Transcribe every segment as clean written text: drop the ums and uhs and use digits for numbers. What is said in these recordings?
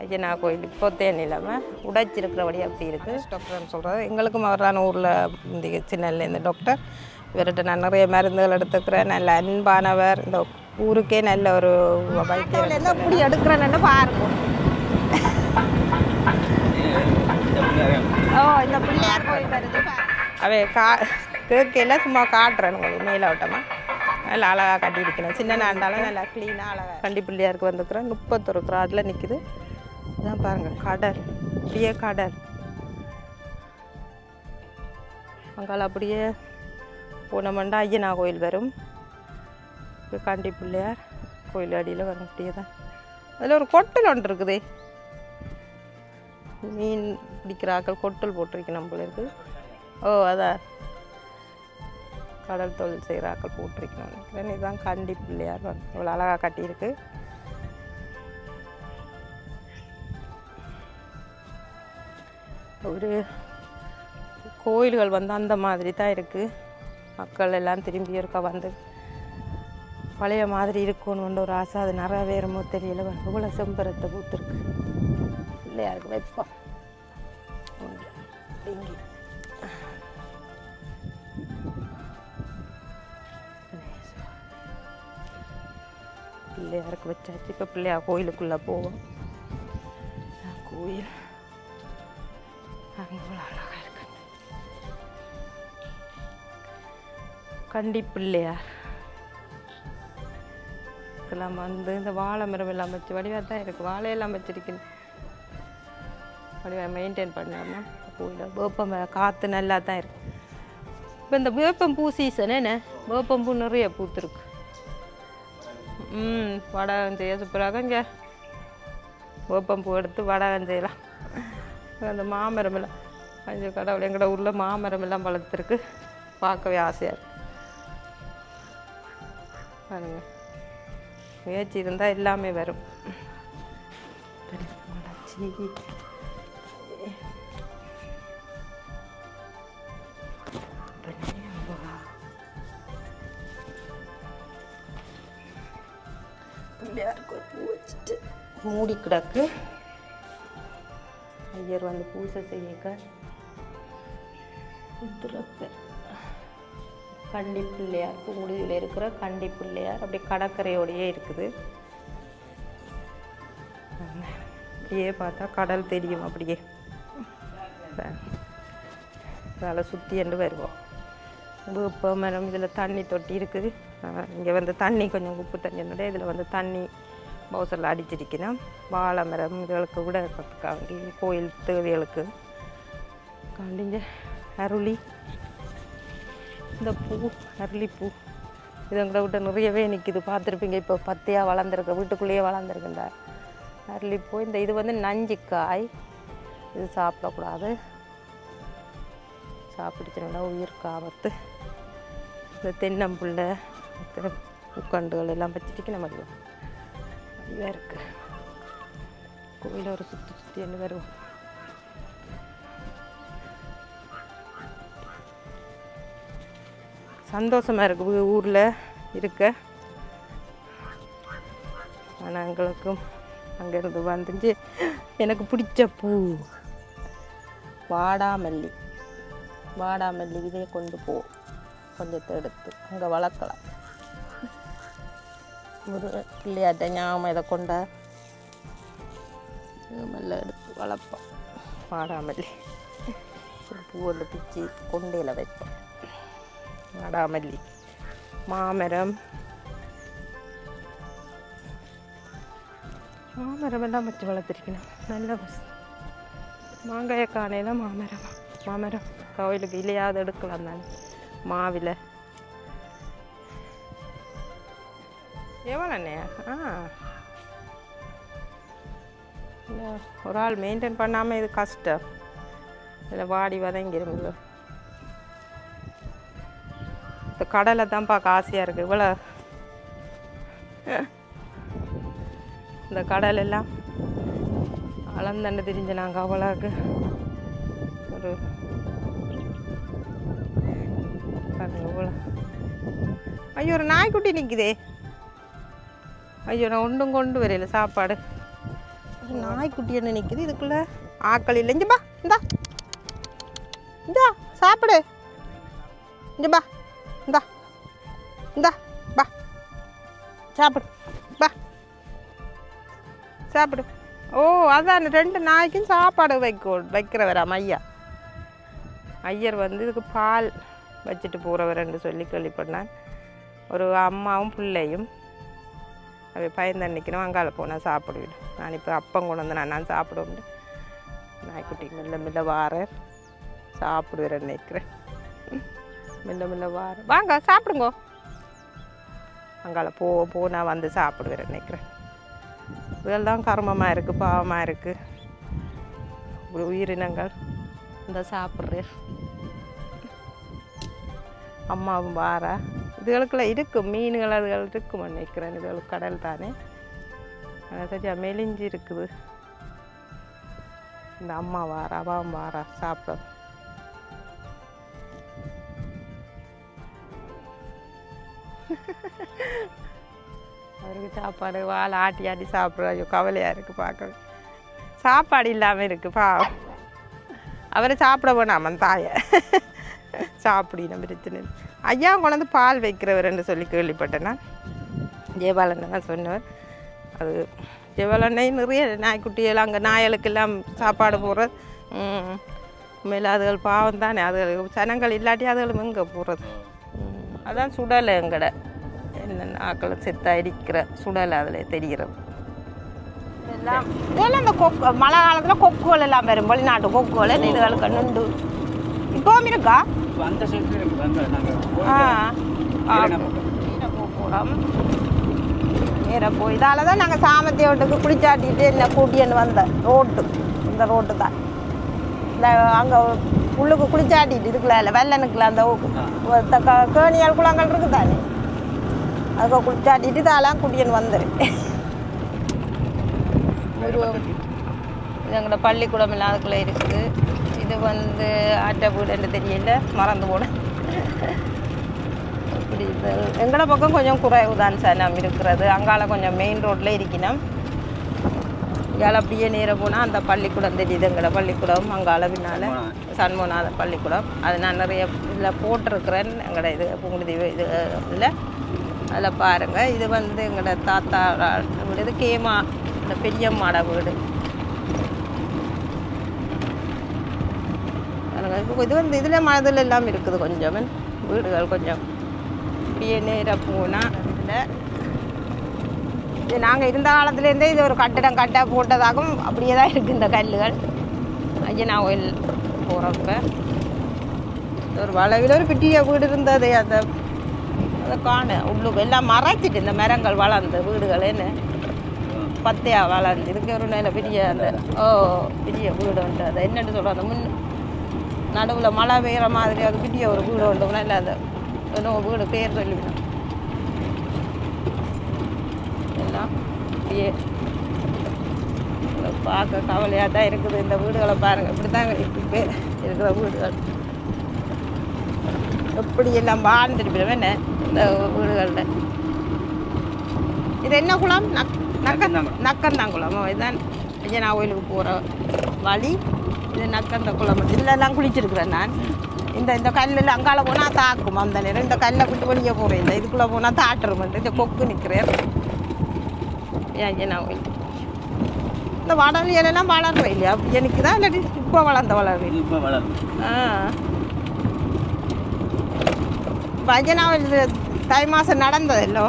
ஐயனா கோயில் இப்போ தேனில்லாமல் உடைச்சிருக்கிறபடி அப்படி இருக்குது. டாக்டர்னு சொல்கிறது எங்களுக்கும் அவரான ஊரில் இந்த சின்னல இந்த டாக்டர் இவர்கிட்ட நான் நிறைய மருந்துகள் எடுத்துக்கிறேன். நல்ல அன்பானவர். இந்த ஊருக்கே நல்ல ஒரு வைத்தியம் என்ன இப்படி எடுக்கிறேன்னு பாருங்க. இந்த பிள்ளையார் கோயில் வருது அவை கேட்கல சும்மா காட்டுறேன் உங்களுக்கு மேலோட்டமாக. நல்லா அழகாக கட்டியிருக்கிறேன். சின்ன நாண்டாலும் நல்லா க்ளீனாக அழகாக கண்டி பிள்ளையாருக்கு வந்துக்கிறேன். 31 கிராடில் நிற்குது. இதான் பாருங்கள் கடல், அப்படியே கடல். அங்கால அப்படியே போனோம்னா ஐயனா கோயில் வரும். கண்டி பிள்ளையார் கோயில் அடியில் வரும். அப்படியே தான் அதில் ஒரு கொட்டல் ஒன்று இருக்குது. மீன் பிடிக்கிறாக்கள் கொட்டல் போட்டிருக்கணும் போல இருக்குது. அதான் கடல் தொழில் செய்கிறாக்கள் போட்டிருக்கணும் நினைக்கிறேன். இதுதான் கண்டி பிள்ளையார் இவ்வளோ அழகாக கட்டியிருக்கு. ஒரு கோயில்கள் அந்த மாதிரி தான் இருக்குது. மக்கள் எல்லாம் திரும்பி இருக்க பழைய மாதிரி இருக்கணும்னு ஒரு ஆசை. அது நிறைவேறுமோ தெரியல. இவ்வளோ செம்பரத்தை பூத்துருக்கு. பிள்ளையாருக்கு வைப்போம். இங்கே பிள்ளையாருக்கு வச்சாச்சு. இப்போ பிள்ளையார் கோயிலுக்குள்ளே போவோம். கோயில் அவ்வளோ அழகாக இருக்கு. கண்டி பிள்ளையார் இதெல்லாம் இந்த வாழை மரம் எல்லாம் வச்சு வடிவாக தான் இருக்குது. வாழையெல்லாம் வச்சுருக்கேன். வடிவாக மெயின்டைன் பண்ணாம கோயில் வேப்பம் காற்று நல்லா தான் இருக்குது. இப்போ இந்த வேப்பம்பூ சீசன் என்ன வேப்பம்பூ நிறைய பூத்துருக்கு. வடகம் செய்ய சூப்பராக இங்கே வேப்பம்பூ எடுத்து வடகம் செய்யலாம். அந்த மாமரம் எல்லாம் கொஞ்சம் கடவுள் எங்களோட ஊரில் மாமரம் எல்லாம் வளர்த்துருக்கு. பார்க்கவே ஆசையாக இருக்கு. பாருங்க முயற்சி இருந்தால் எல்லாமே வரும். பிள்ளையாருக்கு பூ வச்சுட்டு மூடி கிடக்கு. ஐயர் வந்து பூஜை செய்யக்க கண்டி பிள்ளையார் பூங்குடியில் இருக்கிற கண்டி பிள்ளையார் அப்படியே கடற்கரையோடையே இருக்குது. அப்படியே பார்த்தா கடல் தெரியும். அப்படியே அதில் சுற்றி என்று வருவோம். வேப்ப மரம் இதில் தண்ணி தொட்டி இருக்குது. இங்கே வந்து தண்ணி கொஞ்சம் உப்பு தண்ணி இதில் வந்து தண்ணி பவுசரில் அடிச்சிருக்கணும். வாழை மரம் இதுகளுக்கு விட கற்றுக்காண்டி கோயில் தேவைகளுக்கு காண்டிங்க அருளி இந்த பூ அரளிப்பூ இது எங்களை விட்டு நிறையவே நிற்கிது. பார்த்துருப்பீங்க. இப்போ பத்தையாக வளர்ந்துருக்கு. வீட்டுக்குள்ளேயே வளர்ந்துருக்குண்டா அரளிப்பூ. இது வந்து நஞ்சிக்காய். இது சாப்பிடக்கூடாது. சாப்பிடுச்சுன்னா உயிருக்கு ஆபத்து. இந்த தென்னம்புள்ளை உட்காண்டுகள் எல்லாம் வச்சுட்டு நம்ம இதாக இருக்குது. கோயிலை ஒரு சுற்றி என்ன வருவோம். சந்தோஷமாக இருக்குது ஊரில் இருக்க. ஆனால் எங்களுக்கும் அங்கேருந்து வந்துச்சு. எனக்கு பிடிச்ச பூ வாடாமல்லி. வாடாமல்லி விதையை கொண்டு போ கொஞ்சத்தை எடுத்து அங்கே வளர்க்கலாம். ஒரு பிள்ளையாட்ட ஞாபகம் இதை கொண்டா மெல்ல எடுத்து வளர்ப்போம். வாடாமல்லி ஒரு பூவில் பிச்சு கொண்டையில் வைப்போம். வாடாமல்லி மாமரம் எல்லாம் வச்சு வளர்த்துருக்கணும். நல்ல மாங்காய காணையில் மாமரம் கோயிலுக்கு இல்லையாவது எடுக்கலாம் தானே. மாவில் எவ்வளோண்ணே? இல்லை ஒரு ஆள் மெயின்டைன் பண்ணாமல் இது கஷ்டம். இதில் வாடி வதங்கிருங்க. இந்த கடலை தான் பார்க்க ஆசையாக இருக்குது. இவ்வளோ இந்த கடல் எல்லாம் அளந்தண்டு திரிஞ்சு நாங்கள் அவ்வளோக்கு ஒரு இவ்வளோ. ஐயோ ஒரு நாய்க்குட்டி நிற்குதே. ஐயோ நான் ஒன்றும் கொண்டு வரையில சாப்பாடு. நாய்க்குட்டி என்ன நிற்குது இதுக்குள்ள ஆக்கள் இல்லை. இங்கே பா, இந்தா இந்தா சாப்பிடு, இங்கே பா, இந்தா இந்தா பா சாப்பிடு, பா சாப்பிடு. ஓ அதான் 2 நாய்க்கும் சாப்பாடு வைக்கிறவராம் ஐயா. ஐயர் வந்து இதுக்கு பால் வச்சுட்டு போகிறவர்ன்னு சொல்லி கேள்விப்பட்டேன். ஒரு அம்மாவும் பிள்ளையும் அவை பயந்து நிற்கணும். அங்கால போனால் சாப்பிடுவேன். நான் இப்போ அப்பம் கொண்டு வந்து நான் சாப்பிடுவேன். நாய்க்குட்டி மெல்ல மெல்ல வார சாப்பிடுவேன் நினைக்கிறேன். மெல்ல மெல்ல வார வாங்க சாப்பிடுங்கோ. அங்கால போ நான் வந்து சாப்பிடுவேன் நினைக்கிறேன். இதெல்லாம் கர்மமாக இருக்குது, பாவமாக இருக்குது. ஒரு உயிரினங்கள் இந்த சாப்பிட்றேன். அம்மாவும் வாரா. இதுகளுக்குள்ள இருக்கும் மீன்கள், அதுகள் இருக்குமா நினைக்கிறேன். இதுகளுக்கு கடல் தானே, சரியா மெலிஞ்சி இருக்குது. இந்த அம்மா வாரா, அவாவும் வாரா சாப்பிட. அவருக்கு சாப்பாடு வாழை ஆட்டி ஆட்டி சாப்பிட்ற. ஐயோ கவலையாக இருக்குது பார்க்க. சாப்பாடு இல்லாமல் இருக்குது பாவம். அவரை சாப்பிட வேணாமன் தாயை சாப்பிடின பிரச்சனை. ஐயா கொண்டாந்து பால் வைக்கிறவர்ன்னு சொல்லி கேள்விப்பட்டேன்னா ஜெயபாலன் தான் சொன்னவர். அது ஜெயபாலனை நிறைய நாய்க்குட்டிகள் அங்கே நாயலுக்கெல்லாம் சாப்பாடு போடுறது. மேலே அதுகள் பாவம் தானே, அதுகளுக்கு சனங்கள் இல்லாட்டி அதுகளும் எங்கே போடுறது. அதான் சுடலை எங்கட என்ன ஆக்களை செத்தா இருக்கிற சுடலை அதில் தெரிகிறது. இதெல்லாம் இந்த கொக்கு மழை காலத்தில் கொக்குகள் எல்லாம் வரும், வெளிநாட்டு கொக்குகள். இதுகளுக்கு நுண்டு இப்போவும் இருக்கா? நேராக போய் இதால் தான் நாங்கள் சாமத்திய வீட்டுக்கு குளிச்சாட்டிட்டு என்ன கூட்டின்னு வந்தேன். இந்த ரோட்டு தான் இந்த அங்கே உள்ளுக்கு குளிச்சாட்டிட்டு இருக்குல்ல, இல்லை வெள்ளனுக்குல அந்த கேணியால் குளங்கள் இருக்குது தானே, அதுக்கு குளிச்சாட்டிட்டு இதெல்லாம் கூட்டின்னு வந்துடும். இது எங்களோட பள்ளிக்கூடம் எல்லாம் அதுக்குள்ளே இருக்குது. இது வந்து அட்டை வீடுன்னு தெரியல, மறந்து போட. இப்படி இது எங்களோட பக்கம் கொஞ்சம் குறைவு தான் சனம் இருக்கிறது. அங்கால கொஞ்சம் மெயின் ரோட்டில் இருக்கணும். இங்கால அப்படியே நேராக போனால் அந்த பள்ளிக்கூடம் தெரியுது, எங்களோட பள்ளிக்கூடம். அங்கால பின்னால் சண்முகநாத பள்ளிக்கூடம். அது நான் நிறைய இதில் போட்டிருக்கிறேன். எங்களோட இது புங்குடுதி இது இதில் அதில் பாருங்கள். இது வந்து எங்களோட தாத்தா வீடு. இது கேமா இந்த பெரியம்மாட வீடு. இது வந்து இதில் மதில் எல்லாம் இருக்குது. கொஞ்சம் வீடுகள் கொஞ்சம் இப்படியே நேராக போனால் இதில் இது நாங்கள் இருந்த காலத்துலேருந்தே இது ஒரு கட்டடம் போட்டதாகவும் அப்படியே தான் இருக்குது இந்த கல்லுகள். ஐயனா கோயில் போகிறப்ப ஒரு வளவில் ஒரு பெரிய வீடு இருந்தது. அதை காண உள்ளுக்கு எல்லாம் மறைச்சிட்டு இந்த மரங்கள் வளர்ந்த வீடுகள் என்ன பத்தையாக வளர்ந்து இதுக்கு ஒரு நல்ல பெரிய அந்த பெரிய வீடு உண்டு. அதை என்னென்னு சொல்கிறோம், அந்த நடுவில் மழை பெய்கிற மாதிரி அது பெரிய ஒரு வீடு உண்டு. நல்ல அந்த இன்னும் வீடு பேர் சொல்லிவிடும். எல்லாம் அப்படியே பார்க்க கவலையாக தான் இருக்குது. இந்த வீடுகளை பாருங்கள், இப்படி தாங்க இப்போ இருக்கிற வீடுகள். எப்படி எல்லாம் வாழ்ந்துட்டு என்ன இந்த வீடுகளில். இது என்ன குளம்? நக்கந்தாங்குளம். இதுதான் ஐயனா கோயிலுக்கு போகிற வழி. இது நக்கந்த குளம். இதிலெல்லாம் குளிச்சிருக்கிறேன் நான். இந்த கல்லில் அங்கால போனால் தாக்கும் அந்த நேரம். இந்த கல்லை விட்டு வெளியே போகிறேன். இந்த இதுக்குள்ளே போனால் தாட்டுருமெண்டு இந்த கொக்கு நிற்கிறேன். ஐயனா கோயில் இந்த வளர்வையிலெல்லாம் வளர்ற இல்லையா? எனக்கு தான் இல்லாட்டி இப்போ வளர்ந்த வளர்வு. ஐயனா கோயில் தை மாதம் நடந்ததல்லோ.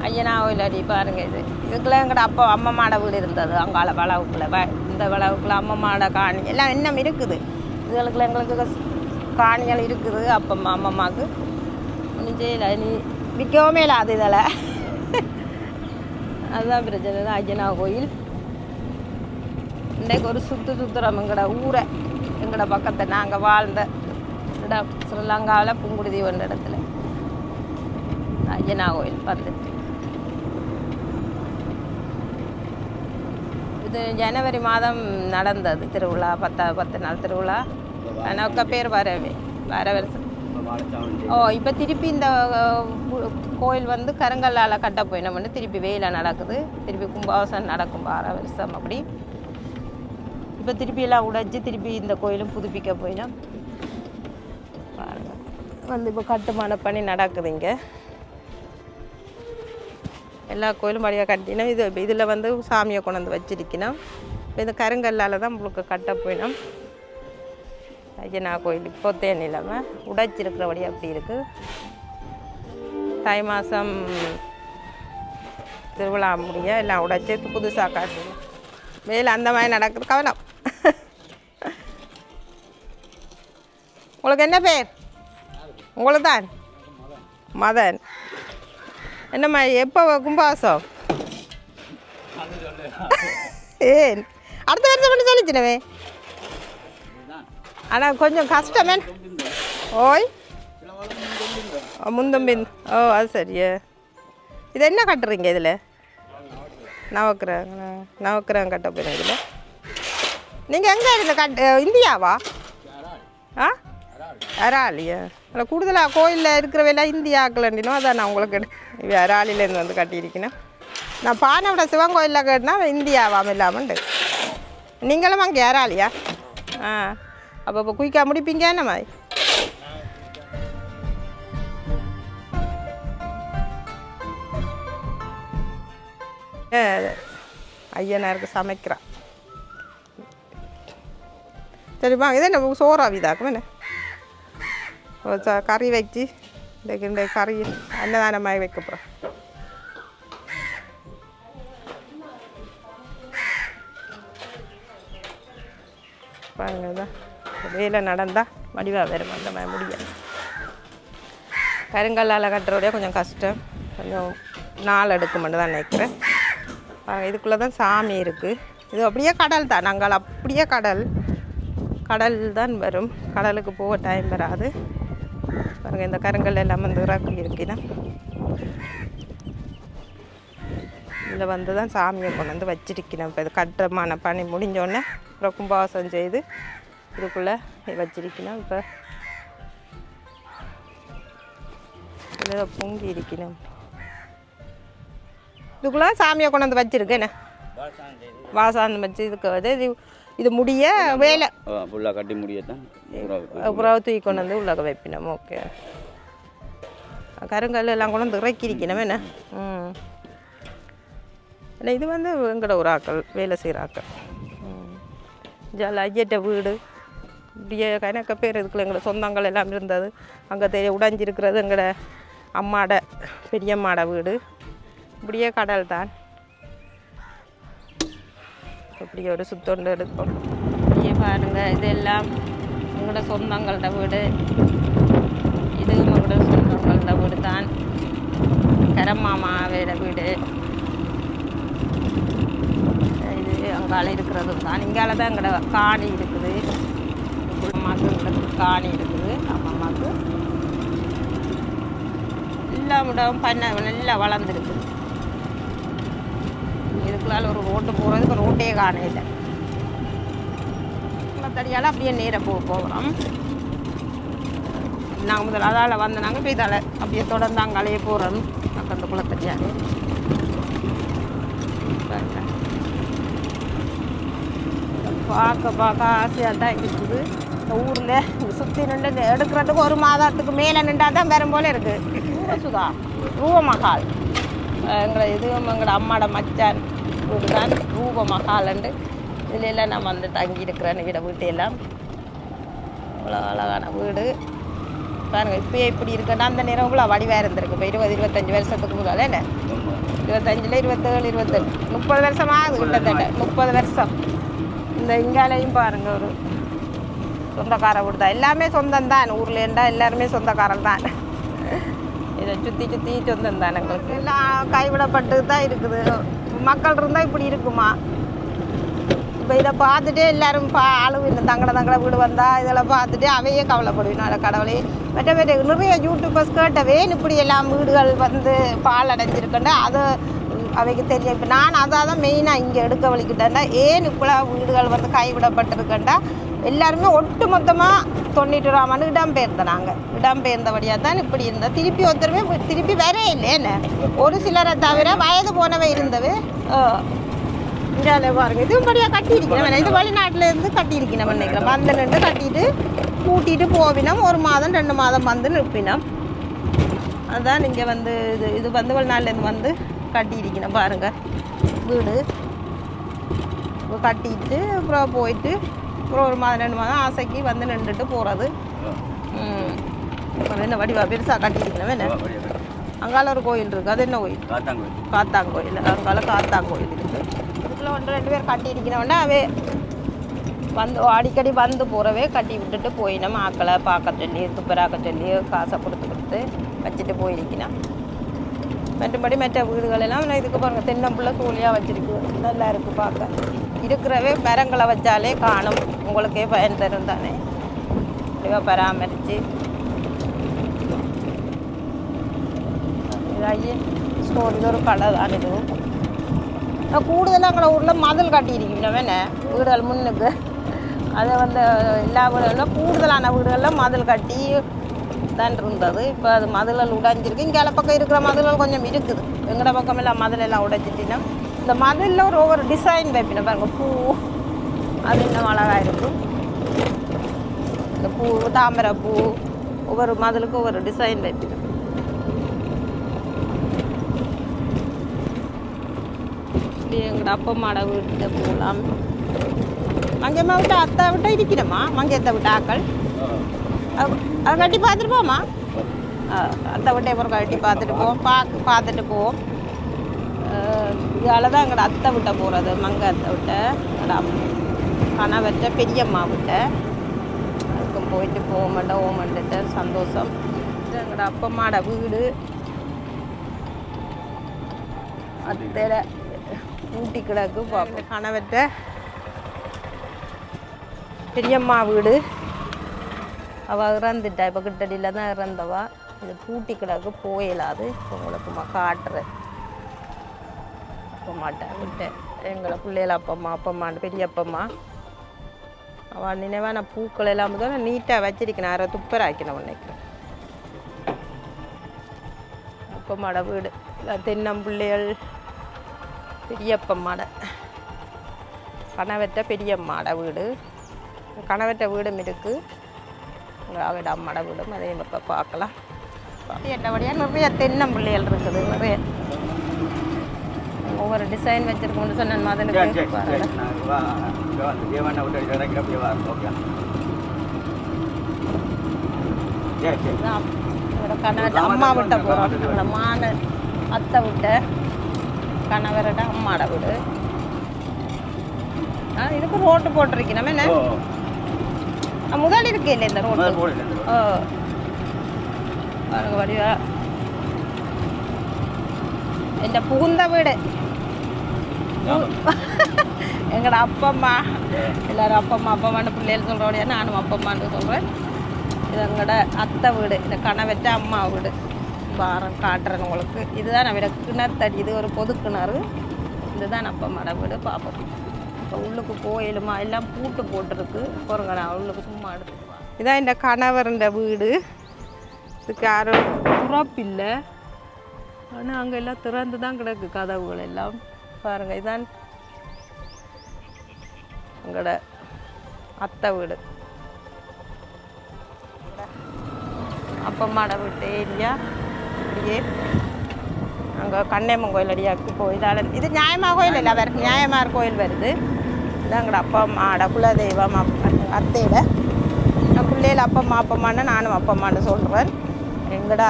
ஐயனா கோயில் அடி பாருங்க. இதுக்குள்ள எங்கள்ட அப்பா அம்மம்மாட வீடு இருந்தது. அங்கால வளவுக்குள்ள இந்த வளவுக்குள்ள அம்மம்மாட காணி எல்லாம் இன்னும் இருக்குது. இதுகளுக்குள்ள எங்களுக்கு காணிகள் இருக்குது. அம்மம்மாவுக்கு ஒன்றும் செய்யலை. நீ விற்கவும் இல்லாது இதில். அதுதான் பிரச்சனை தான். ஐயனா கோயில் இன்றைக்கு ஒரு சுற்றுறோம் எங்களோட ஊரை, எங்களோட பக்கத்தை நாங்கள் வாழ்ந்த இடம் ஸ்ரீலங்காவில் புங்குடுதி ஒன்ற இடத்துல ஐயனா கோயில் வந்துட்டு. இது ஜனவரி மாதம் நடந்தது திருவிழா. 10 நாள் திருவிழா. எனக்கு பேர் வர வருஷம் ஓ இப்போ திருப்பி இந்த கோயில் வந்து கருங்கல்லால் கட்ட போயினோம்னு திருப்பி வேலை நடக்குது. திருப்பி கும்பாபிஷேகம் நடக்கும் 6 வருஷம் அப்படி. இப்போ திருப்பி எல்லாம் உடைச்சி திருப்பி இந்த கோயிலும் புதுப்பிக்க போயினோம். பாருங்கள் வந்து இப்போ கட்டுமான பணி நடக்குது. இங்கே எல்லா கோயிலும் வழியாக கட்டினோம். இதில் வந்து சாமியை கொண்டு வந்து வச்சிருக்கணும். இப்போ இந்த கருங்கல்லால் தான் உங்களுக்கு கட்ட போயினோம். ஐயனா கோயில் இப்போ தேன் இல்லாமல் உடைச்சிருக்கிறபடி அப்படி இருக்குது. தை மாதம் திருவிழா முடிய எல்லாம் உடைச்சி புதுசாக காட்டணும். வேலை அந்த மாதிரி நடக்குது. கவனம். உங்களுக்கு என்ன பேர்? உங்களுக்கு தான் மதன். என்ன மாதிரி எப்போ கும்பாசம்? ஏன் அடுத்த வருஷம் மட்டும் சொல்லிச்சினவே. ஆனால் கொஞ்சம் கஷ்டமே. ஓய் முந்தம்பின். ஓ அது சரியா. இது என்ன கட்டுறீங்க இதில்? நவக்கிரகம் கட்ட போகிறேன். இதில் நீங்கள் எங்கே இருந்த இந்தியாவா? ஆ அராலியா? இல்லை கூடுதலாக கோயிலில் இருக்கிறவையெல்லாம் இந்தியாக்கலண்டினோ அதான் நான் உங்களுக்கு இது அராலிலேருந்து வந்து கட்டியிருக்கேன். நான் பானவிட சிவன் கோயிலில் கேட்டினா இந்தியாவாமல் இல்லாமண்டு. நீங்களும் அங்கே அராலியா? ஆ அப்போ இப்போ குயிக்காக முடிப்பீங்க என்ன மாதிரி? ஐயனாருக்கு சமைக்கிறான். சரிம்மா இதே நம்ம சோறாவிதாக்கும் என்ன கறி வச்சு இந்த கறி அன்னதானமாக வைக்க போகிறோம். பாருங்க தான் வேலை நடந்தால் வடிவாக வரும். அந்த மாதிரி முடியாது. கருங்கல்லால் கட்டுறோடைய கொஞ்சம் கஷ்டம். கொஞ்சம் நாள் எடுக்குமென்று தான் நினைக்கிறேன். இதுக்குள்ளே தான் சாமி இருக்குது. இது அப்படியே கடல் தான். நாங்கள் அப்படியே கடல் தான் வரும். கடலுக்கு போக டைம் வராது. பாருங்கள் இந்த கருங்கல் எல்லாம் வந்து இறக்கி இருக்குன்னா இதில் வந்து தான் சாமியை கொண்டு வந்து வச்சிருக்கணும். இப்போ இது கட்டுமான பணி முடிஞ்சோடனே அப்புறம் கும்பாபிஷேகம் செய்து இதுக்குள்ளே வச்சிருக்கணும். இப்போ இதில் பொங்கி இருக்கணும். இதுக்குள்ளே சாமியை கொண்டு வந்து வச்சிருக்கேன்னு வாசாந்தம் வச்சு இதுக்கு வந்து இது முடிய வேலை ஃபுல்லாக கட்டி முடியத்தான் அப்புறம் தூக்கி கொண்டு வந்து உள்ளக வைப்பினோம். ஓகே கருங்கல் எல்லாம் கொண்டு வந்து இறக்கிஇருக்கணும் என்ன. இல்லை இது வந்து எங்களோட ஒரு ஆக்கள் வேலை செய்கிற ஆக்கள். ஐயட்ட வீடு இப்படியே கணக்க பேர் இதுக்குள்ள எங்களோட சொந்தங்கள் எல்லாம் இருந்தது. அங்கே உடைஞ்சிருக்கிறது எங்களோட அம்மாட பெரியம்மாட வீடு. இப்படியே கடல் தான். இப்படியே ஒரு சுத்தொண்டு எடுக்கும். இப்படியே பாருங்கள் இதெல்லாம் எங்களோட சொந்தங்களோட வீடு. இது எங்களோட சொந்தங்களோட வீடு தான். கரம்மாமா வேற வீடு. இது அங்கால இருக்கிறது தான். இங்கால தான் எங்களோட காணி இருக்குது. அம்மாவுக்கு எங்களுக்கு காணி இருக்குது. அம்மாவுக்கு எல்லாம் விடம் பண்ண நல்லா வளர்ந்துருக்குது. இதுக்குள்ளால் ஒரு ரோட்டு போகிறதுக்கு ரோட்டே காண இல்லை. குளத்தடியால் அப்படியே நேராக போகிறோம். நாங்கள் முதல்ல அதால் வந்து நாங்கள் போய் இதால் அப்படியே தொடர்ந்து அங்காலேயே போகிறோம். நாங்கள் அந்த குளத்தடியால் பார்க்க ஆசையாக தான் இருக்குது. இந்த ஊரில் சுற்றி நின்று எடுக்கிறதுக்கு ஒரு மாதத்துக்கு மேலே நின்றால் தான் வேறு போல இருக்குது. சுதா ரூபமஹால் எங்களை இதுவும் எங்களோட அம்மாட மச்சான் வீடு தான் ரூபமஹால்ண்டு. இதில் எல்லாம் நான் வந்து தங்கி இருக்கிறேன். வீட்டை எல்லாம் அவ்வளோ அழகான வீடு பாருங்கள். இப்போயே இப்படி இருக்குன்னா அந்த நேரம் இவ்வளோ வடிவாக இருந்திருக்கு. இப்போ 20-25 வருஷத்துக்கு முதல்ல என்ன 25 27 28 30 வருஷம் ஆகுது. கிட்டத்தட்ட 30 வருஷம். இந்த இங்காலையும் பாருங்கள் ஒரு சொந்தக்கார வீடு தான். எல்லாமே சொந்தம் தான். ஊரில் இருந்தால் எல்லாருமே சொந்தக்காரன் தான். இதை சுற்றி சொந்தம் தான். எங்களுக்கு எல்லாம் கைவிடப்பட்டு தான் இருக்குது. மக்கள் இருந்தால் இப்படி இருக்குமா? இப்போ இதை பார்த்துட்டே எல்லோரும் அளவு இந்த தங்கட வீடு வந்தால் இதெல்லாம் பார்த்துட்டு அவையே கவலைப்படுவேன். அதை கடவுளே மற்ற நிறைய யூடியூபர்ஸ் கேட்டவே இப்படி எல்லாம் வீடுகள் வந்து பால் அடைஞ்சிருக்கேன்டா அது அவைக்கு தெரியும். இப்போ நான் அதான் மெயினாக இங்கே எடுக்க வலிக்கிட்டேன்டா. ஏன் இப்போலாம் வீடுகள் வந்து கைவிடப்பட்டிருக்கேன்டா எல்லாருமே ஒட்டு மொத்தமாக 91 ஆண்டு இடம்பெயர்ந்த நாங்கள் இடம்பெயர்ந்தபடியாக தான் இப்படி இருந்தால் திருப்பி ஒருத்தருமே திருப்பி வேற இல்லை என்ன ஒரு சிலரை தவிர வயது போனவை இருந்தது இந்தியாவில் பாருங்க இதுவும் படியாக கட்டியிருக்கிறேன் இது வெளிநாட்டில் இருந்து கட்டியிருக்கணும் நினைக்கிறேன் வந்து நின்று கட்டிட்டு கூட்டிகிட்டு போவினோம் 1 மாதம் 2 மாதம் வந்து நிற்பினோம் அதுதான் இங்கே வந்து இது வந்து வெளிநாட்டிலேருந்து வந்து கட்டியிருக்கணும் பாருங்கள் வீடு கட்டிட்டு அப்புறம் போயிட்டு அப்புறம் 1 மாதம் 2 மாதம் ஆசைக்கு வந்து நின்றுட்டு போகிறது என்ன வடிவா பெருசாக கட்டியிருக்கணும் என்ன அங்கால ஒரு கோயில் இருக்குது அது என்ன கோயில் காத்தாங்கோயில் அங்கால காத்தாங்கோயில் இருக்குது இதுக்குள்ள 1-2 பேர் கட்டியிருக்கிறவொன்னே அவே வந்து அடிக்கடி வந்து போகிறவே கட்டி விட்டுட்டு போயினோம் ஆக்களை பார்க்க சொல்லி துப்பராக்க சொல்லி காசை கொடுத்து வச்சுட்டு போயிருக்கணும் மற்றபடி மற்ற வீடுகளெல்லாம் இதுக்கு பாருங்கள் தென்னம்புள்ள சூழியாக வச்சுருக்கு நல்லா இருக்குது பார்க்க இருக்கிறவே மரங்களை வச்சாலே காணும் உங்களுக்கே பயன் தரும் தானே இப்படியாக பராமரித்து இதாகி ஸ்டோர் இது ஒரு கடை தான் இது கூடுதலாக எங்களை ஊரில் மதில் கட்டியிருக்கீங்க என்ன வீடுகள் முன்னுக்கு அதை வந்து எல்லா வீடுகளில் கூடுதலான வீடுகளில் மதில் கட்டி தான் இருந்தது இப்போ அது மதில்கள் உடைஞ்சிருக்கு இங்கே பக்கம் இருக்கிற மதில்கள் கொஞ்சம் இருக்குது எங்களோட பக்கம் எல்லாம் மதிலெல்லாம் உடைச்சிட்டினா இந்த மதிலில் ஒவ்வொரு டிசைன் வைப்பின பாருங்க பூ அது இன்னும் அழகாக இருக்கும் இந்த பூ தாமரை பூ ஒவ்வொரு மதிலுக்கும் ஒவ்வொரு டிசைன் வைப்பின இப்படி எங்களோட அப்பா மாட வீட்டு போகலாம் மங்கம்மா விட்டு அத்தை விட்ட இருக்கணுமா மங்கத்தை விட்டு ஆக்கள் அதை கட்டி பார்த்துட்டு போமா அத்தை விட்டே அப்புறம் கட்டி பார்த்துட்டு போவோம் பார்த்துட்டு போவோம் இதால் தான் எங்களோட அத்தை விட்ட போகிறது மங்க அத்தை விட்ட எங்களோட கணவர்கிட்ட பெரியம்மா விட்ட அதுக்கும் போயிட்டு போக மாட்டேன் ஓமன்ட்டு சந்தோஷம் இது எங்களோட அப்பம்மாட வீடு அத்தையில ஊட்டி கிடக்கு பார்ப்போம் கணவர்கிட்ட பெரியம்மா வீடு அவள் இறந்துட்டா இப்போ கிட்டடியில் தான் இறந்தவா இது பூட்டி கிடக்கு போயிடாது உங்களுக்கு காட்டுறேன் அப்பா மாட்டேன் விட்டேன் எங்களை பிள்ளைகள் அப்பம்மான்னு பெரிய அப்பம்மா அவள் நினைவாக நான் பூக்கள் எல்லாம் தான் நீட்டாக வச்சிருக்கேன் யாரோ துப்பராக்கணும் நினைக்கிறேன் அப்பம்மாட வீடு தென்னம்பிள்ளைகள் பெரியப்பம்மாட கணவர்கிட்ட பெரியம்மாட வீடு கணவர்கிட்ட வீடும் இருக்குது அவட அம்மாட வீடும் அதையும் இப்போ பார்க்கலாம் என்னபடியாக நிறைய தென்னம்பிள்ளைகள் இருக்குது நிறைய ஒவ்வொரு டிசைன் வச்சுருக்கோன்னு சொன்ன மாதிரி கணவர்கிட்ட அம்மா விட்ட போகிறோம் மான அத்தை விட்ட கணவரோட அம்மாட வீடு இதுக்கு ரோட்டு போட்டிருக்கேன் நம்ம என்ன முதல் இருக்கு இல்லை இந்த ரோடு பாருங்க வடிவா என் புகுந்த வீடு எங்களோட அப்பம்மா எல்லாரும் அப்பம்மான்னு பிள்ளைகள் சொல்கிறோடைய நானும் அப்பம்மான்னு சொல்கிறேன் இது எங்களோட அத்தை வீடு இந்த கணவற்ற அம்மா வீடு பாரம் காட்டுறேன் உங்களுக்கு இதுதான் நம்ம கிணத்தடி இது ஒரு பொது கிணறு இதுதான் அப்பம்மாட வீடு பார்ப்போம் இப்போ உள்ளுக்கு கோயிலுமா எல்லாம் பூட்டு போட்டிருக்கு போகிறங்க நான் உள்ளுக்கு சும்மா எடுத்துக்குவேன் இதான் இந்த கணவருண்ட வீடு இதுக்கு யாரும் துறப்பில்லை ஆனால் அங்கே எல்லாம் திறந்து தான் கிடக்கு கதவுகள் எல்லாம் பாருங்கள் இதுதான் எங்களோட அத்தை வீடு அப்பம்மாட வீட்டு ஏரியா இப்படியே அங்கே கண்ணியம்மன் கோயில் அடியாக்கு கோயில் இது நியாயமாக கோயில் இல்லை வேறு நியாயமார் கோயில் வருது இதுதான் எங்களோட அப்பம்மாட குலதெய்வம் அத்தையில நான் பிள்ளைகள் அப்பம்மான்னு நானும் அப்பம்மான்னு சொல்கிறேன் எங்களோட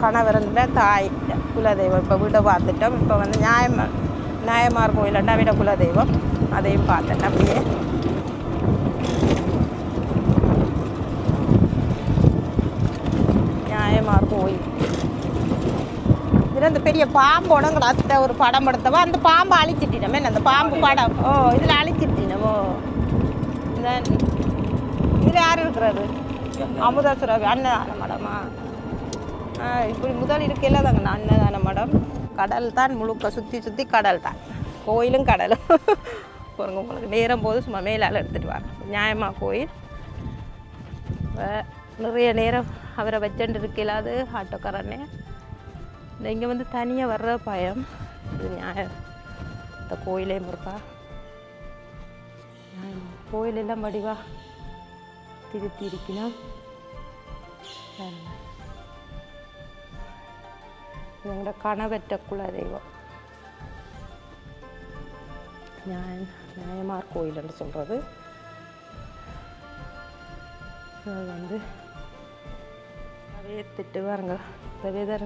கணவரந்த தாய் குலதெய்வம் இப்போ வீட்டை பார்த்துட்டோம் இப்போ வந்து நியாயமார் கோயிலண்டா விட குலதெய்வம் அதையும் பார்த்துட்டேன் அப்படியே நியாயமார் கோயில் இதில் இந்த பெரிய பாம்போட எங்களை அத்தை ஒரு படம் எடுத்தவோ அந்த பாம்பை அழிச்சிட்டினோமே அந்த பாம்பு படம் இதில் அழிச்சிட்டினமோ இதில் யார் இருக்கிறது அமுதாசுரவி அன்னதான மடமா இப்படி முதல் இருக்கையில் தாங்க அன்னதான மடம் கடல் தான் முழுக்க சுற்றி கடல் தான் கோயிலும் கடலும் பாருங்க உங்களுக்கு நேரம் போது சும்மா மேலால் எடுத்துகிட்டு வாங்க. நியாயமாக கோயில் நிறைய நேரம் அவரை வச்சுட்டு இருக்கலாது ஆட்டோக்காரனே. இங்கே வந்து தனியாக வர்ற பயம். இது நியாயம். இந்த கோயிலே இருக்கா கோயிலெல்லாம் வடிவா திருத்தி இருக்கணும். எங்களோட கணவற்ற குல தெய்வம் நியாயமார் கோயில்னு சொல்கிறது. அது வந்து வேர்த்துட்டு பாருங்க. இந்த வெதர்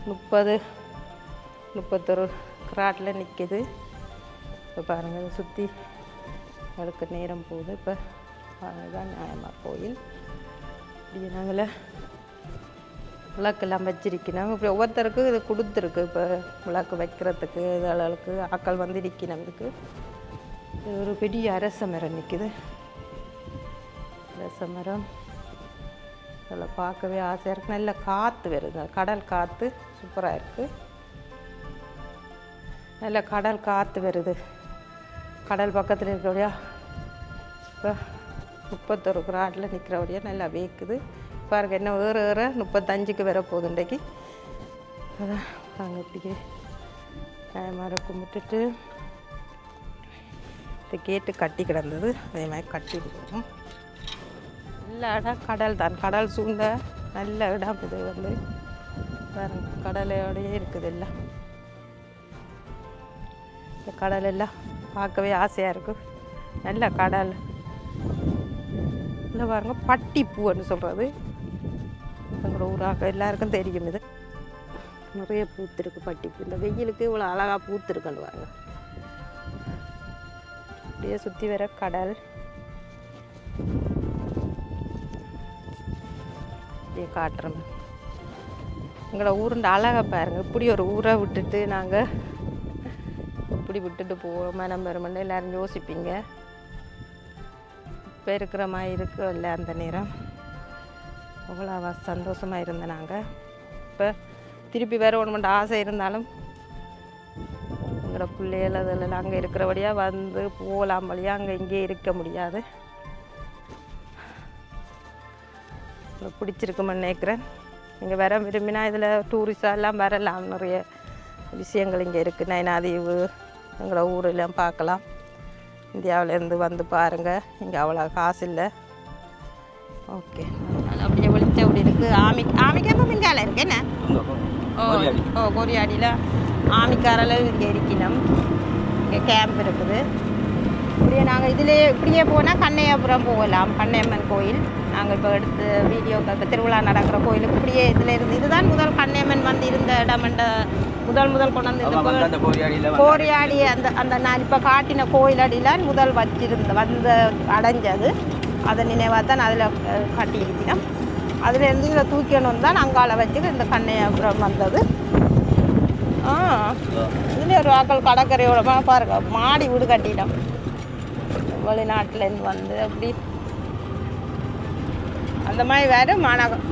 30-31 கிராட்டில் நிற்கிது. இப்போ பாருங்கள் அதை சுற்றி அதுக்கு நேரம் போகுது. இப்போ அதுதான் நியாயமார் கோயில். இப்படி நாங்கள விளக்கெல்லாம் வச்சிருக்கணும். இப்படி ஒவ்வொருத்தருக்கும் இது கொடுத்துருக்கு. இப்போ விளக்கு வைக்கிறதுக்கு இது அளவுக்கு ஆக்கள் வந்து இருக்கணும். இதுக்கு ஒரு பெரிய அரச மரம் நிற்குது. அரச மரம் அதில் பார்க்கவே ஆசையாக இருக்குது. நல்ல காற்று வருது. கடல் காற்று சூப்பராக இருக்குது. நல்ல கடல் காற்று வருது. கடல் பக்கத்தில் இருக்கிறபடியா இப்போ 31 கிராட்டில் நிற்கிறபடியா நல்லா வேக்குது. பாருங்க என்ன வேறு 35க்கு வர போகுது இன்றைக்கு. அதான் நாங்கள் இப்படியே மரம் கும்பிட்டுட்டு இந்த கேட்டு கட்டி கிடந்தது. அதே மாதிரி கட்டி விடுவோம். நல்ல இடம் கடல் தான். கடல் சூழ்ந்த நல்ல இடம் இது வந்து பாருங்க. கடலோடையே இருக்குது எல்லாம். இந்த கடல் எல்லாம் பார்க்கவே ஆசையாக இருக்கும். நல்ல கடல். இல்லை பாருங்க பட்டிப்பூன்னு சொல்கிறது எங்களோட ஊராக எல்லாருக்கும் தெரியும். இது நிறைய பூத்துருக்கு பட்டிப்பூ. இந்த வெயிலுக்கு இவ்வளோ அழகாக பூத்துருக்குன்னு பாருங்க. அப்படியே சுற்றி வர கடல். அப்படியே காட்டுறோம். எங்களோட ஊருண்ட அழகை பாருங்க. இப்படி ஒரு ஊரை விட்டுட்டு நாங்கள் இப்படி விட்டுட்டு போவோம் மனம் பெருமன்னு எல்லோரும் யோசிப்பீங்க. இப்போ இருக்கிற மாதிரி இருக்கும் இல்லை அந்த நேரம். அவ்வளோ சந்தோஷமாக இருந்தேன் நாங்கள். இப்போ திருப்பி வேறு ஒன்று ஆசை இருந்தாலும் எங்களோட பிள்ளைகள் அதில் அங்கே இருக்கிறபடியாக வந்து போகலாம் வழியாக அங்கே இங்கே இருக்க முடியாது. பிடிச்சிருக்குமென்னு நினைக்கிறேன். நீங்கள் வர விரும்பினா இதில் டூரிஸ்டாக எல்லாம் வரலாம். நிறைய விஷயங்கள் இங்கே இருக்குது. நயனாதீவு எங்களோட ஊரெல்லாம் பார்க்கலாம். இந்தியாவிலேருந்து வந்து பாருங்கள். இங்கே அவ்வளோ காசு இல்லை. ஓகே அப்படியே வெளிச்ச அப்படி இருக்குது. ஆமிக்காம மிஞ்சால இருக்கு என்ன? கோரியாடியில் ஆமிக்காரில் இங்கே இருக்கணும். இங்கே கேம்ப் இருக்குது. இப்படியே நாங்கள் இப்படியே போனால் கண்ணையாபுரம் போகலாம். கண்ணையம்மன் கோயில் நாங்கள் இப்போ எடுத்து வீடியோக்கள் இப்போ திருவிழா நடக்கிற கோயிலுக்கு இப்படியே இதில் இருந்து இதுதான் முதல் கண்ணையம்மன் வந்து இருந்த இடமென்ற முதல் கொண்டு வந்து கோரியாடி அந்த நான் இப்போ காட்டின கோயில் அடியில் முதல் வந்து அடைஞ்சது. அதை நினைவாக தான் அதில் கட்டியிருக்கணும். அதுலேருந்து இதில் தூக்கணும் தான் அங்கால வச்சு இந்த கண்ணையாபுரம் வந்தது. இதுலேயே ஒரு ஆக்கள் கடற்கரையோட பாருங்க மாடி வீடு கட்டிட்டோம். வெளிநாட்டிலேருந்து வந்து அப்படி அந்த மாதிரி வேறு மாநகரம்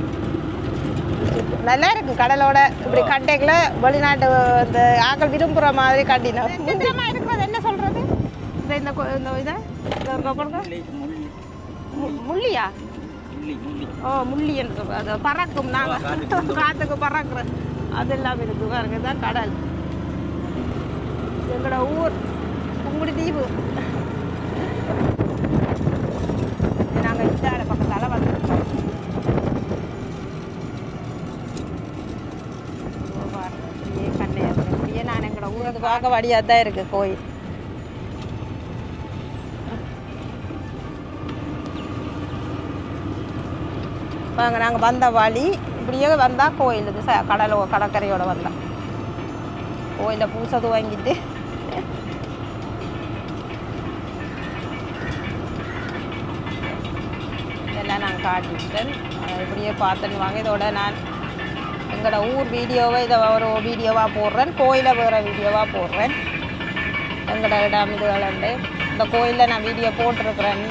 நல்லா இருக்குது. கடலோட இப்படி கட்டைக்குள்ள வெளிநாட்டு இந்த ஆக்கள் விரும்புகிற மாதிரி கட்டினோம். விசித்திரமாக இருக்கிறது என்ன சொல்கிறது? இந்த இதை முள்ளியா? முள்ளி என்று அது பறக்கும். நாங்கள் காற்றுக்கு பறக்குற அது எல்லாம் இருக்குது பாருங்க. தான் கடல். எங்களோட ஊர் புங்குடி தீவு. நாங்கள் இந்தாட பக்கத்தால் வந்துருக்கோம். இப்படியே கண்ணையாபுரம் இப்படியே நான் எங்களோட ஊருக்கு பார்க்க வழியாக தான் இருக்குது கோயில். வாங்க நாங்கள் வந்த வழி இப்படியே வந்தால் கோயில். இது கடற்கரையோட வந்தால் கோயிலை பூசை துவங்கிட்டு இதெல்லாம் நான் காட்டிட்டேன். இப்படியே பார்த்துன்னு வாங்க. இதோட நான் எங்களோட ஊர் வீடியோவை இதை ஒரு வீடியோவாக போடுறேன். கோயிலை வேறு வீடியோவாக போடுறேன். எங்களோட இடம் இதுகளண்டு இந்த கோயிலில் நான் வீடியோ போட்டிருக்கிறேன்.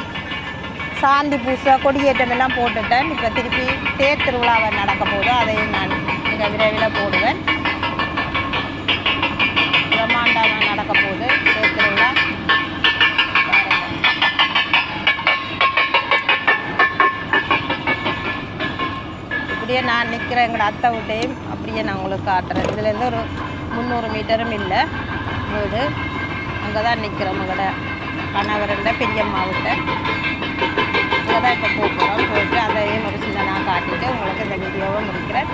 சாந்தி பூசை கொடியேற்றம் எல்லாம் போட்டுட்டேன். இப்போ திருப்பி தேர் திருவிழாவை நடக்க போது அதையும் நான் மிக விரைவில் போடுவேன். பிரம்மாண்டமாக நடக்க போகுது தேர் திருவிழா. இருக்கிற எங்களோட அத்தை வீட்டையும் அப்படியே நான் உங்களுக்கு காட்டுறேன். இதுலேருந்து ஒரு 300 மீட்டரும் இல்லை வீடு. அங்கே தான் நிற்கிறோம் எங்களோட கணவருண்ட பெரியம்மா விட்ட. இங்கே தான் இப்போ போகிறோம். போயிட்டு அதையும் ஒரு சின்ன நான் காட்டிட்டு உங்களுக்கு இந்த வீடியோவை முடிக்கிறேன்.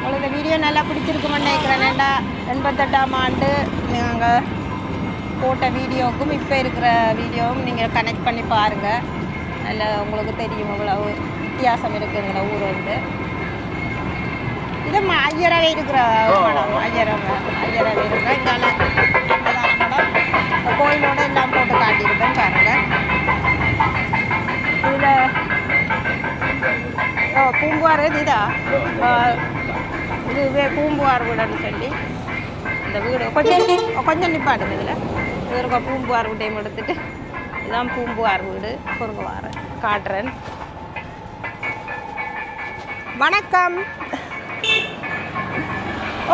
உங்களுக்கு இந்த வீடியோ நல்லா பிடிச்சிருக்குமென்னு நினைக்கிறேன். ஏன்டா 88ஆம் ஆண்டு நாங்கள் போட்ட வீடியோவுக்கும் இப்போ இருக்கிற வீடியோவும் நீங்கள் கனெக்ட் பண்ணி பாருங்கள். நல்ல உங்களுக்கு தெரியும் இவ்வளவு வித்தியாசம் இருக்குங்கிற ஊர் வந்து. இது ஐயரவே இருக்கிற படம். ஐயரவே இருக்கிற இங்கால படம் கோயிலோட எல்லாம் போட்டு காட்டியிருக்கேன் பாருங்கள். இதில் பூம்புவார் இதா இது பூம்புவார் வீடுன்னு சொல்லி இந்த வீடு கொஞ்சம் நிப்பாட்டுங்க. இதில் இது இருக்க பூம்புவார் வீட்டையும் எடுத்துட்டு இதுதான் பூம்புவார் வீடு. பொருங்க வாரேன் காட்டுறேன். வணக்கம்.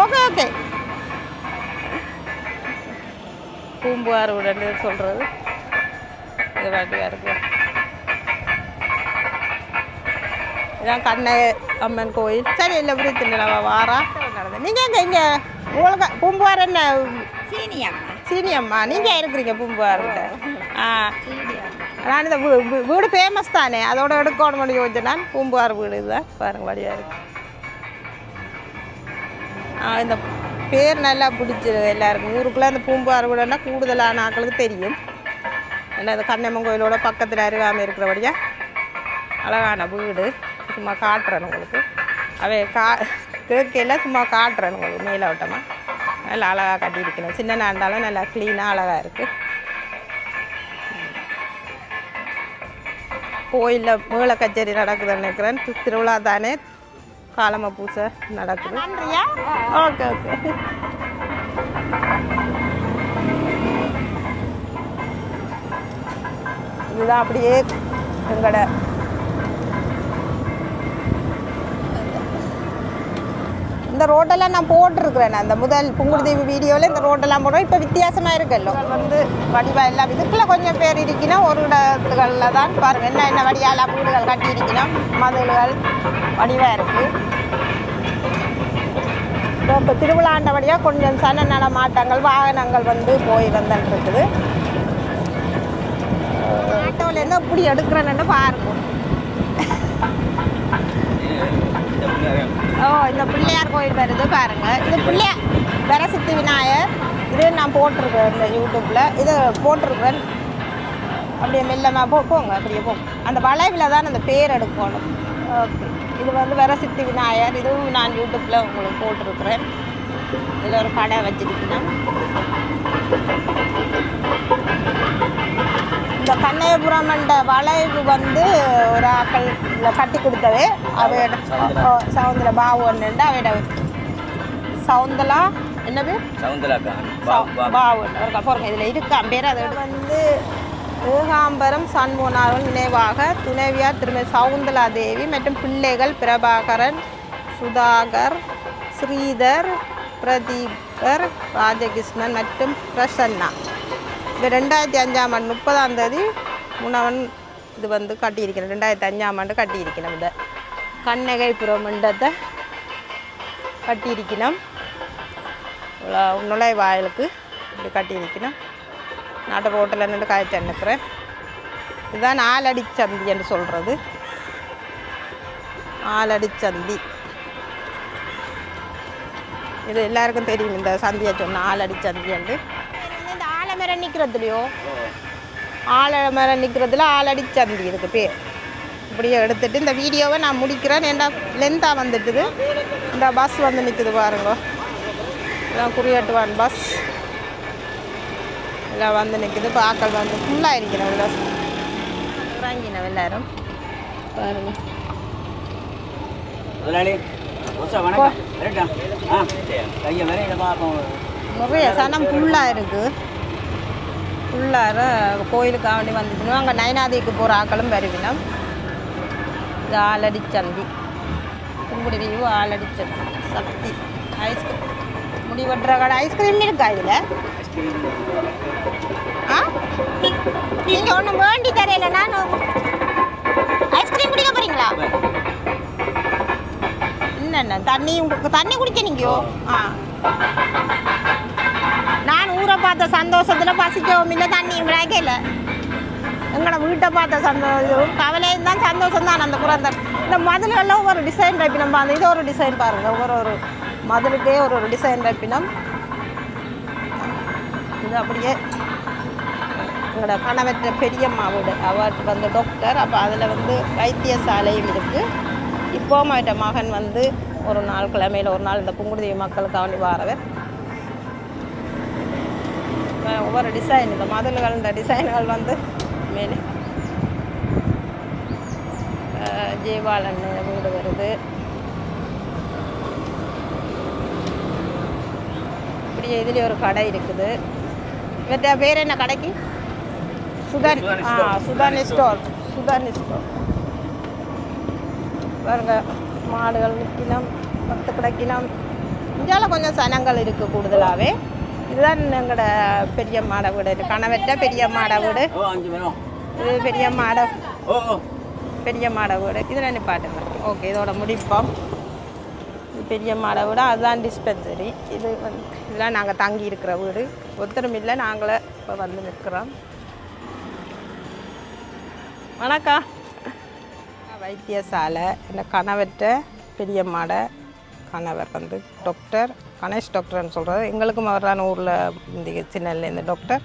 Okay okay. பூம்புவார் வீடுன்னு சொல்கிறது இது வாட்டியாக இருக்கு. இதான் கண்ணை அம்மன் கோயில். சரி இல்லை விருத்தில வாரா நடந்தேன். நீங்கள் எங்கே இங்கே உங்களுக்கு பூம்புவார் என்ன சீனியம்மா நீங்கள் இருக்கிறீங்க பூம்புவார்கிட்ட? நான் இந்த வீடு ஃபேமஸ் தானே, அதோட எடுக்கணும் பண்ணி யோசிச்சேன் நான். பூம்புவார் வீடு இதுதான் பாருங்க வழியாக இருக்கு. இந்த பேர் நல்லா பிடிச்சிரு எல்லாருக்கும். ஊருக்குள்ளே அந்த பூம்புவார் வீடுன்னா கூடுதலான ஆக்களுக்கு தெரியும். ஏன்னா இந்த கண்ணம்மன் கோயிலோட பக்கத்தில் அருகாமல் இருக்கிறபடியாக அழகான வீடு. சும்மா காட்டுறேன் உங்களுக்கு. அவை கேட்கல சும்மா காட்டுறேன் உங்களுக்கு மேலோட்டமாக. நல்லா அழகாக கட்டியிருக்கணும். சின்ன நாண்டாலும் நல்லா க்ளீனாக அழகாக இருக்குது. கோயிலில் மேள கச்சேரி நடக்குதுன்னு நினைக்கிறேன். திருவிழா தானே, காலம பூசை நடக்குது. நன்றியா? Okay okay. இதுதான் அப்படியே எங்களோட இந்த ரோட்டெல்லாம் நான் போட்டிருக்கிறேன். அந்த முதல் புங்குடுதீவு வீடியோவில் இந்த ரோட்டெல்லாம் போடுறோம். இப்போ வித்தியாசமாக இருக்குல்ல வந்து வடிவாக எல்லாம் இதுக்குள்ள கொஞ்சம் பேர் இருக்கணும். ஒரு இடத்துகளில் தான் பாருங்கள் என்ன வடியாலாம் வீடுகள் கட்டி இருக்கணும். மதுள்கள் வடிவாக இருக்குது. இப்போ திருவிழாண்டபடியாக கொஞ்சம் சன நடமாட்டங்கள் வாகனங்கள் வந்து போய் வந்துட்டு இருக்குது. ஆட்டோவிலேருந்து அப்படி எடுக்கிறேன்னு பாருங்க. இந்த பிள்ளையார் கோயில் வருது பாருங்க. இது பிள்ளையார் வரசித்தி விநாயகர். இது நான் போட்டிருக்கேன் இந்த யூடியூப்பில். இது போட்டிருக்கேன். அப்படியே மெல்லமாக போங்க. அப்படியே போங்க. அந்த வளைவில் தான் அந்த பேர் எடுக்கணும். ஓகே. இது வந்து வரசித்தி விநாயகர். இதுவும் நான் யூடியூப்பில் உங்களுக்கு போட்டிருக்கிறேன். இதில் ஒரு கடை வச்சிருக்கேன். இந்த கண்ணையபுரம் என்ற வளைவு வந்து ஒரு ஆக்கள் கட்டி கொடுத்தது. அவையோட சவுந்தர பாவுன்னு அவையோட சவுந்தலா என்ன பேர் பாவுன்னு ஒரு போகிறோம். இதில் இருக்கா பேர். அது வந்து ஏகாம்பரம் சண்முகனார்கள் நினைவாக துணைவியார் திருமதி சவுந்தலா தேவி மற்றும் பிள்ளைகள் பிரபாகரன், சுதாகர், ஸ்ரீதர், பிரதீபர், ராஜகிருஷ்ணன் மற்றும் பிரசன்னா. இது 2005ஆம் ஆண்டு 30ஆம் தேதி முன்னவன் இது வந்து கட்டியிருக்கணும். 2005ஆம் ஆண்டு கட்டியிருக்கணும். இந்த கண்ணகைப்புறம் மண்டத்தை கட்டியிருக்கணும். நுழைவாயிலுக்கு இப்படி கட்டியிருக்கணும். நாட்டு ரோட்டில் நின்று காய்ச்சி அனுப்புகிறேன். இதுதான் ஆலடிச்சந்தி என்று சொல்கிறது. ஆலடிச்சந்தி இது எல்லாருக்கும் தெரியும். இந்த சந்தியை சொன்ன ஆலடிச்சந்தி என்று. இந்த ஆலமரம் நிற்கிறதுலையோ ஆலமரம் நிற்கிறதுல ஆலடிச்சந்தி இதுக்கு பேர். இப்படியே எடுத்துட்டு இந்த வீடியோவை நான் முடிக்கிறேன். ஏன்னா லென்த்தாக வந்துட்டுது. இந்த பஸ் வந்து நிற்குது பாருங்க. இதான் குறியட்டுவான் பஸ் எல்லாம் வந்து நிற்குது. பாக்கள் வந்து ஃபுல்லாக இருக்கிறேன். இவ்வளோ இறங்கினோம் எல்லாரும் பாருங்க. நிறைய சனம் ஃபுல்லாக இருக்குது. ஃபுல்லாக கோயிலுக்கு ஆவணி வந்துக்கணும். அங்கே நயனாதிக்கு போகிற ஆக்களும் வருவினோம். இது ஆலடிச்சந்தி புங்குடுதீவு ஆலடிச்சந்தி சக்தி ஐஸ்கிரீம் முடி வெட்டுற கடை. ஐஸ்கிரீம் இருக்கா இதில்? ஆ நீங்கள் ஒன்றும் வேண்டி தரையில நான் ஐஸ்கிரீம் குடிக்க போகிறீங்களா? என்ன என்ன தண்ணி தண்ணி குடிக்க நீங்கோ நான் ஊரை பார்த்த சந்தோஷத்தில் பசிக்கவும் இல்லை தண்ணியும் கிடைக்கல எங்களோட வீட்டை பார்த்த சந்தோஷம் கவலையும் தான் சந்தோஷம் தான் அந்த புறந்தர் இந்த மதிலெல்லாம் ஒவ்வொரு டிசைன் டைப்பினம் பாருங்க இது ஒரு டிசைன் பாருங்கள் ஒரு மதிலுக்கே ஒரு டிசைன் டைப்பினம் இது அப்படியே எங்களோட கணவற்ற பெரியம்மா வீடு அவர் வந்து டாக்டர் அப்போ அதில் வந்து வைத்தியசாலையும் இருக்குது இப்போவும் அவட்ட மகன் வந்து ஒரு நாள் கிழமையில் ஒரு நாள் இந்த புங்குடுதீவு மக்களுக்காண்டி வாரவர் ஒவ்வொரு டிசைன் இந்த மதில்கள் இந்த டிசைன்கள் வந்து மேலே ஜெயபாலன் வீடு வருது இப்படியே இதுலேயே ஒரு கடை இருக்குது இவற்ற பேர் என்ன கடைக்கு சுதானி ஸ்டோர் பாருங்க மாடுகள் நிற்கணும் 10 கிடைக்கணும் இந்தியாவில் கொஞ்சம் சனங்கள் இருக்குது கூடுதலாகவே இதுதான் எங்களோட பெரிய மாடை வீடு கணவற்ற பெரிய மாடை வீடு இது பெரிய மாடை வீடு இதில் நிப்பாட்டுங்க ஓகே இதோட முடிப்போம் இது பெரிய மாடை வீடு அதுதான் டிஸ்பென்சரி இது வந்து இதெல்லாம் நாங்கள் தங்கி இருக்கிற வீடு ஒருத்தரும் இல்லை நாங்களே இப்போ வந்து நிற்கிறோம் வணக்கம் வைத்தியசாலை இந்த கணவற்ற பெரிய மாடை கணவர் வந்து டாக்டர் கணேஷ் டாக்டர்னு சொல்கிறது எங்களுக்கும் அவரான ஊரில் இந்த சின்னல இந்த டாக்டர்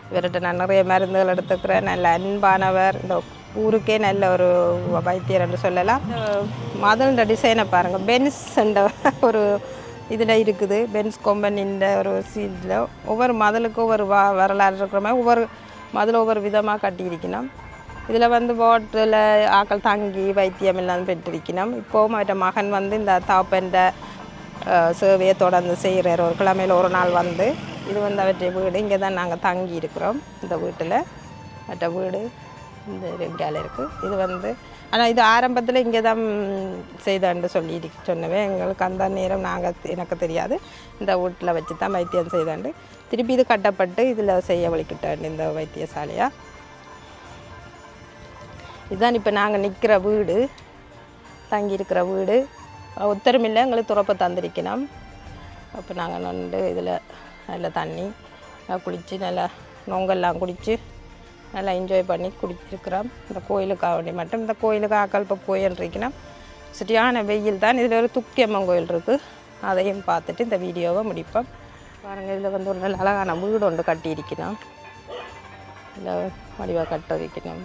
இவர்கிட்ட நான் நிறைய மருந்துகள் எடுத்துக்கிறேன் நல்ல அன்பானவர் இந்த ஊருக்கே நல்ல ஒரு வைத்தியர்னு சொல்லலாம் மதுண்ட டிசைனை பாருங்கள் பென்ஸ்ன்ற ஒரு இதில் இருக்குது பென்ஸ் கொம்பனின்ற ஒரு சீட்டில் ஒவ்வொரு மதலுக்கும் ஒவ்வொரு வரலாறு இருக்கிற மாதிரி ஒவ்வொரு மதில் ஒவ்வொரு விதமாக கட்டியிருக்கணும் இதில் வந்து போட்டில் ஆக்கள் தங்கி வைத்தியம் எல்லாம் பெற்றிருக்கணும் இப்போவும் அவட்ட மகன் வந்து இந்த தாப்பன்ற சேவையை தொடர்ந்து செய்கிறார் ஒரு கிழமையில் ஒரு நாள் வந்து இது வந்து அவற்றை வீடு இங்கே தான் நாங்கள் தங்கி இருக்கிறோம் இந்த வீட்டில் அவற்ற வீடு இந்த ரெங்கால இருக்குது இது வந்து ஆனால் இது ஆரம்பத்தில் இங்கே தான் செய்தான்னு சொல்லி சொன்னவே எங்களுக்கு அந்த நேரம் எனக்கு தெரியாது இந்த வீட்டில் வச்சு தான் வைத்தியம் செய்தாண்டு திருப்பி இது கட்டப்பட்டு இதில் செய்ய வலிக்கிட்டாண்டு இந்த வைத்தியசாலையாக இதுதான் இப்போ நாங்கள் நிற்கிற வீடு தங்கியிருக்கிற வீடு உத்தரமில்லை எங்களுக்கு துறப்பை தந்திருக்கணும் அப்போ நாங்கள் வந்து இதில் நல்லா தண்ணி குளித்து நல்லா நொங்கெல்லாம் குடித்து நல்லா என்ஜாய் பண்ணி குடிச்சிருக்கிறோம் இந்த கோயிலுக்காக வேண்டி மட்டும் இந்த கோயிலுக்கு ஆக்கள் இப்போ போயின்றிருக்கணும் சரியான வெயில் தான் இதில் ஒரு துக்கியம்மன் கோயில் இருக்குது அதையும் பார்த்துட்டு இந்த வீடியோவை முடிப்போம் பாருங்கள் இதில் வந்து ஒரு நல்ல அழகான வீடு ஒன்று கட்டியிருக்கணும் இல்லை வடிவாக கட்ட வைக்கணும்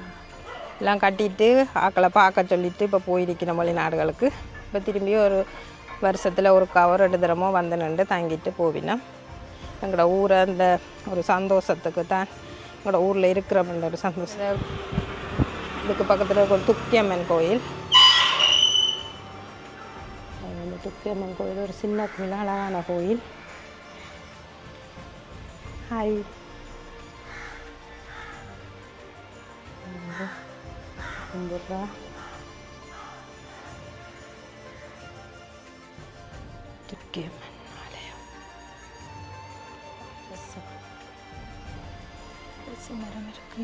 எல்லாம் கட்டிட்டு ஆக்களை பார்க்க சொல்லிவிட்டு இப்போ போயிருக்கணும் வெளிநாடுகளுக்கு இப்போ திரும்பி ஒரு வருஷத்தில் ஒரு கவர் 2 தரமோ வந்து நின்று தங்கிட்டு போவினோம் எங்களோட ஊரை அந்த ஒரு சந்தோஷத்துக்கு தான் எங்களோட ஊரில் இருக்கிறோம்ன்ற ஒரு சந்தோஷம் இதுக்கு பக்கத்தில் ஒரு துக்கியம்மன் கோயில் அந்த துக்கியம்மன் கோயில் ஒரு சின்ன அழகான கோயில் ஹாய் துக்கியம்மன் ஆலயம் மரம் இருக்கு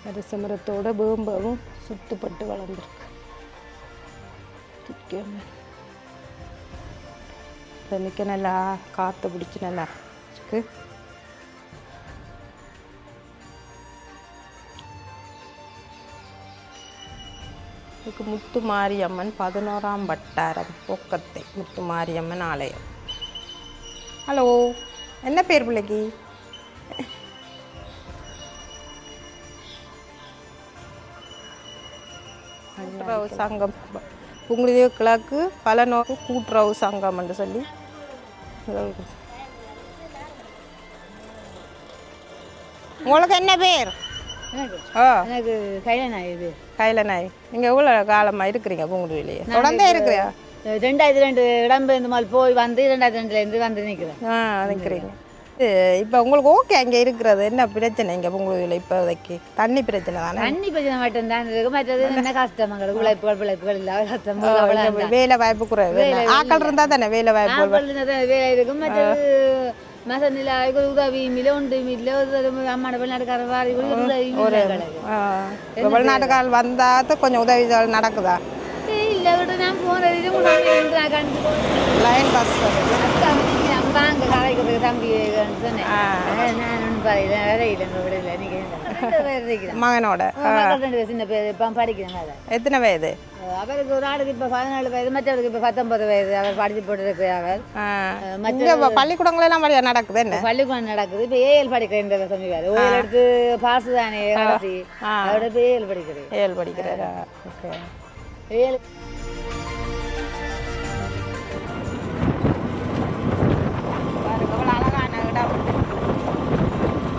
அரச மரத்தோட வேம்பவும் சுத்துப்பட்டு வளர்ந்துருக்கு துக்கியம்மன் மிக்க நல்லா காற்று பிடிச்சி நல்லா இருக்கு இதுக்கு முத்துமாரியம்மன் 11ஆம் வட்டாரம் பொக்கத்தை முத்துமாரியம்மன் ஆலயம் ஹலோ என்ன பேர் பிள்ளைக்கு கூட்டுறவு சங்கம் புங்குடுதீவு கிழக்கு பலநோக்கு கூட்டுறவு சங்கம் என்று சொல்லி உங்களுக்கு என்ன பேர் எனக்கு கைலநாய் இது கைலநாய் நீங்கள் எவ்வளோ காலமாக இருக்கிறீங்க புங்குடுதீவிலேயே தொடர்ந்தே இருக்கிறியா 2002 இடம்பெயர்ந்து மாதிரி போய் வந்து 2002 வந்து நிற்கிறேன் நிற்கிறீங்க இப்போ உங்களுக்கு ஓகே அங்கே இருக்கிறது என்ன பிரச்சனை இங்கே புங்குடுதீவில் இப்போதைக்கு தண்ணி பிரச்சனை தானே தண்ணி பிரச்சனை மட்டும்தான் இருக்கு மற்றது என்ன கஷ்டம் எங்களுக்கு உழைப்புகள் இல்லை கஷ்டம் வேலை வாய்ப்பு குறைவு ஆக்கள் இருந்தால் தானே வேலை வாய்ப்பு வேலை இருக்கும் மற்றது மசனில் உதவியும் இல்லை ஒன்றும் இல்லை அம்மாட வெளிநாட்டுக்கார வாரி வெளிநாட்டுக்காரர் வந்தால் கொஞ்சம் உதவிகள் நடக்குதா இல்லை விட்டு நான் போனது முன்னாடி நான் கண்டு லைன் பஸ் வருது. அம்மா அங்கே கலைக்கிறதுக்கு தம்பி சொன்னேன் நான் ஒன்றும் பாருங்க வேற இல்லைங்க விடல நீங்கள் மகனோட சின்ன பேர் இப்போ படிக்கிறேன் அதை எத்தனை வயது? அவருக்கு ஒரு ஆளுக்கு இப்போ 14 வயது மற்றவருக்கு இப்போ 19 வயது அவர் படிச்சு போட்டுருக்கு அவர் மற்ற பள்ளிக்கூடங்கள் எல்லாம் வழியா நடக்குது என்ன பள்ளிக்கூடம் நடக்குது இப்போ ஏஎல் படிக்கிறேன் சொன்னார் ஓஎல் எடுத்து பாசு தானே கடைசி அதோட இப்போ ஏஎல் படிக்கிறேன் ஏஎல் படிக்கிறாரா? ஓகே. ஏஎல் அழகான இடம்.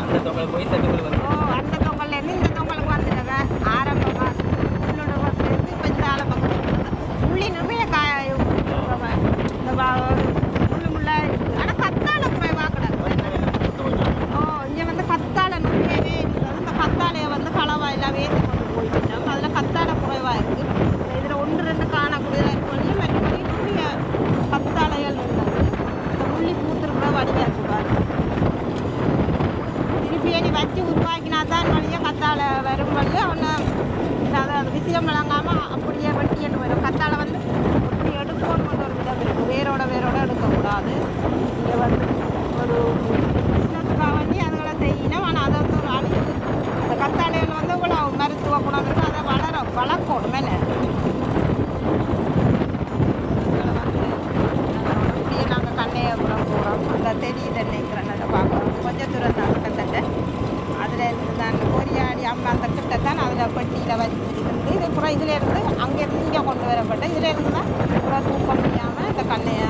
அந்த தொங்கல் போய் இந்த தொங்கல் வந்து அந்த தொங்கல்லேருந்து இந்த தொங்கலுக்கு வந்துடுங்க. ஆரம்பமாக உள்ளோட பஸ்லேருந்து இப்போ இந்த ஆளை பக்கத்தில் உள்ளி நிறைய முள்ளு முள்ளாக இருக்குது. ஆனால் கத்தாழை குறைவாக கிடக்கு. இங்கே வந்து கத்தாழை நிறையவே இருக்குது. இந்த கத்தாழையை வந்து களவா எல்லாம் வேந்து கொண்டு போயிட்டோம். அதில் கத்தாழை குறைவாக இருக்குது. இதில் 1-2 காணக்கூடியதாக இருக்கும். மற்றபடி நிறைய கத்தாழைகள் இருந்தது. இந்த முள்ளி பூத்துருக்குற வழியாக இருக்குவார். திருப்பியடி வச்சு உருவாக்கினா தான் வழியாக கத்தாழை வரும் வழியாக அவனை அது விஷயம் வழங்காமல் அப்படியே வெட்டிட்டு வரும். கத்தாழை வந்து இப்படி எடுக்கணும் ஒரு விதம் இருக்குது. வேரோட எடுக்கக்கூடாது. இங்கே வந்து ஒரு பிஸ்னஸ்க்காக வேண்டி அதுகளை செய்யணும். ஆனால் அதை வந்து ஒரு அழிவு அந்த கத்தாழைகள் வந்து இவ்வளோ மருத்துவ குணம் இருக்குது. அதை வளர்க்கணும் என்ன இப்படியே நாங்கள் கண்ணையபுரம் போகிறோம். அந்த தெரியுது நினைக்கிறேன் அதை பார்க்குறோம். கொஞ்சம் தூரம் தான் கிட்டத்தட்ட அதில் இருந்து தான் பொரியாடி அம்மா அந்த கிட்ட தான் அதில் பெட்டியில் வச்சுருந்து இது புறம் இதிலேருந்து அங்கேருந்து இங்கே கொண்டு வரப்பட்ட இதிலேருந்து தான் புறம் தூக்க முடியாமல் இந்த கண்ணையை